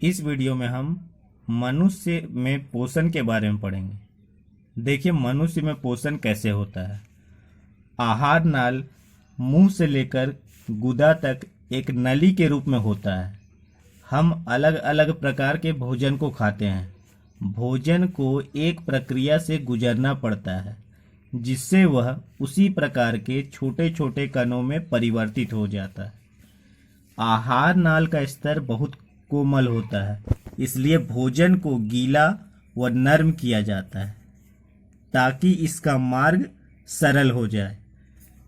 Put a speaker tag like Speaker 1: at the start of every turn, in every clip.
Speaker 1: इस वीडियो में हम मनुष्य में पोषण के बारे में पढ़ेंगे। देखिए मनुष्य में पोषण कैसे होता है। आहार नाल मुंह से लेकर गुदा तक एक नली के रूप में होता है। हम अलग अलग प्रकार के भोजन को खाते हैं। भोजन को एक प्रक्रिया से गुजरना पड़ता है जिससे वह उसी प्रकार के छोटे छोटे कणों में परिवर्तित हो जाता है। आहार नाल का स्तर बहुत कोमल होता है, इसलिए भोजन को गीला व नरम किया जाता है ताकि इसका मार्ग सरल हो जाए।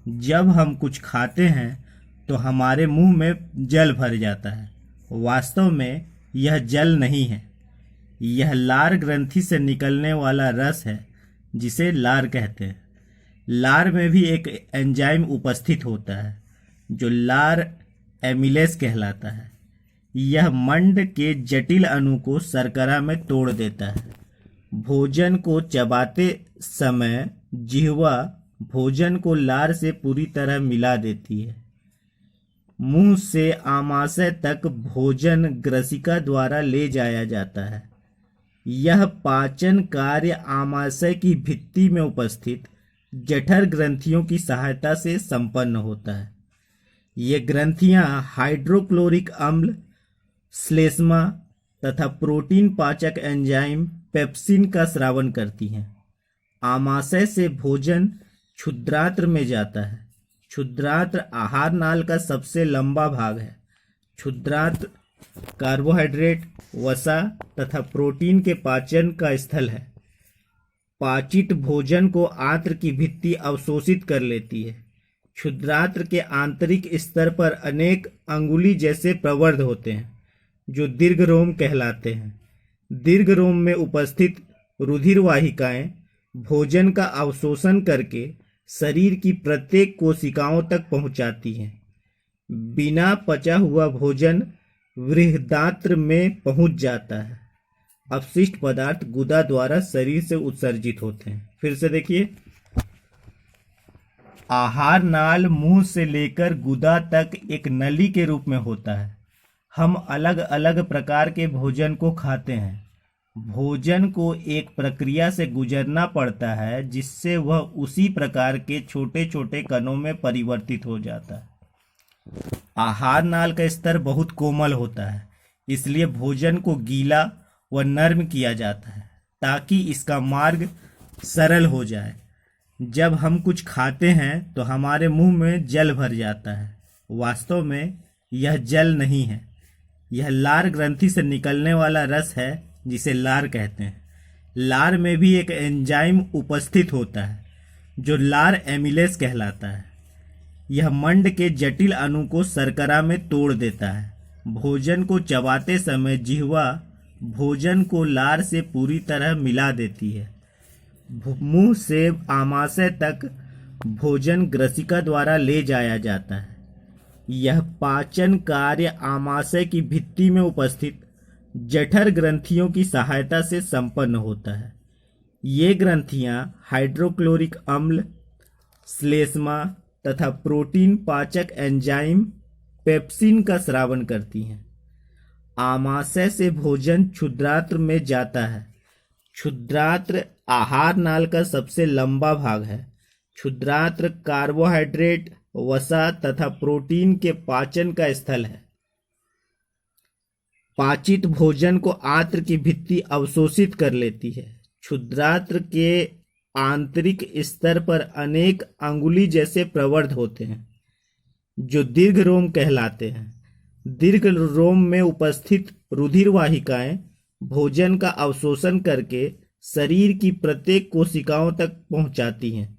Speaker 1: जब हम कुछ खाते हैं तो हमारे मुंह में जल भर जाता है। वास्तव में यह जल नहीं है, यह लार ग्रंथि से निकलने वाला रस है जिसे लार कहते हैं। लार में भी एक एंजाइम उपस्थित होता है जो लार एमिलेस कहलाता है। यह मंड के जटिल अणु को शर्करा में तोड़ देता है। भोजन को चबाते समय जिह्वा भोजन को लार से पूरी तरह मिला देती है। मुंह से आमाशय तक भोजन ग्रसिका द्वारा ले जाया जाता है। यह पाचन कार्य आमाशय की भित्ति में उपस्थित जठर ग्रंथियों की सहायता से संपन्न होता है। ये ग्रंथियां हाइड्रोक्लोरिक अम्ल, श्लेष्मा तथा प्रोटीन पाचक एंजाइम पेप्सिन का स्रावन करती हैं। आमाशय से भोजन क्षुद्रांत्र में जाता है। क्षुद्रांत्र आहार नाल का सबसे लंबा भाग है। क्षुद्रांत्र कार्बोहाइड्रेट, वसा तथा प्रोटीन के पाचन का स्थल है। पाचित भोजन को आंत्र की भित्ति अवशोषित कर लेती है। क्षुद्रांत्र के आंतरिक स्तर पर अनेक अंगुली जैसे प्रवर्ध होते हैं जो दीर्घरोम कहलाते हैं। दीर्घरोम में उपस्थित रुधिर वाहिकाएं भोजन का अवशोषण करके शरीर की प्रत्येक कोशिकाओं तक पहुंचाती हैं। बिना पचा हुआ भोजन बृहदांत्र में पहुंच जाता है। अपशिष्ट पदार्थ गुदा द्वारा शरीर से उत्सर्जित होते हैं। फिर से देखिए, आहार नाल मुंह से लेकर गुदा तक एक नली के रूप में होता है। हम अलग अलग प्रकार के भोजन को खाते हैं। भोजन को एक प्रक्रिया से गुजरना पड़ता है जिससे वह उसी प्रकार के छोटे छोटे कणों में परिवर्तित हो जाता है। आहार नाल का स्तर बहुत कोमल होता है, इसलिए भोजन को गीला व नरम किया जाता है ताकि इसका मार्ग सरल हो जाए। जब हम कुछ खाते हैं तो हमारे मुंह में जल भर जाता है। वास्तव में यह जल नहीं है, यह लार ग्रंथि से निकलने वाला रस है जिसे लार कहते हैं। लार में भी एक एंजाइम उपस्थित होता है जो लार एमिलेस कहलाता है। यह मंड के जटिल अणु को शर्करा में तोड़ देता है। भोजन को चबाते समय जिह्वा भोजन को लार से पूरी तरह मिला देती है। मुंह से आमाशय तक भोजन ग्रसिका द्वारा ले जाया जाता है। यह पाचन कार्य आमाशय की भित्ति में उपस्थित जठर ग्रंथियों की सहायता से संपन्न होता है। ये ग्रंथियां हाइड्रोक्लोरिक अम्ल, श्लेष्मा तथा प्रोटीन पाचक एंजाइम पेप्सिन का स्रावन करती हैं। आमाशय से भोजन क्षुद्रांत्र में जाता है। क्षुद्रांत्र आहार नाल का सबसे लंबा भाग है। क्षुद्रांत्र कार्बोहाइड्रेट, वसा तथा प्रोटीन के पाचन का स्थल है। पाचित भोजन को आंत्र की भित्ति अवशोषित कर लेती है। क्षुद्रांत्र के आंतरिक स्तर पर अनेक अंगुली जैसे प्रवर्ध होते हैं जो दीर्घरोम कहलाते हैं। दीर्घरोम में उपस्थित रुधिर वाहिकाएं भोजन का अवशोषण करके शरीर की प्रत्येक कोशिकाओं तक पहुंचाती हैं।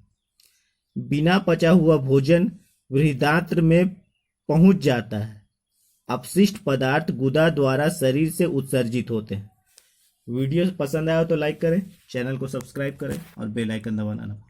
Speaker 1: बिना पचा हुआ भोजन बृहदांत्र में पहुंच जाता है। अपशिष्ट पदार्थ गुदा द्वारा शरीर से उत्सर्जित होते हैं। वीडियो पसंद आया तो लाइक करें, चैनल को सब्सक्राइब करें और बेल आइकन दबाना ना भूलें।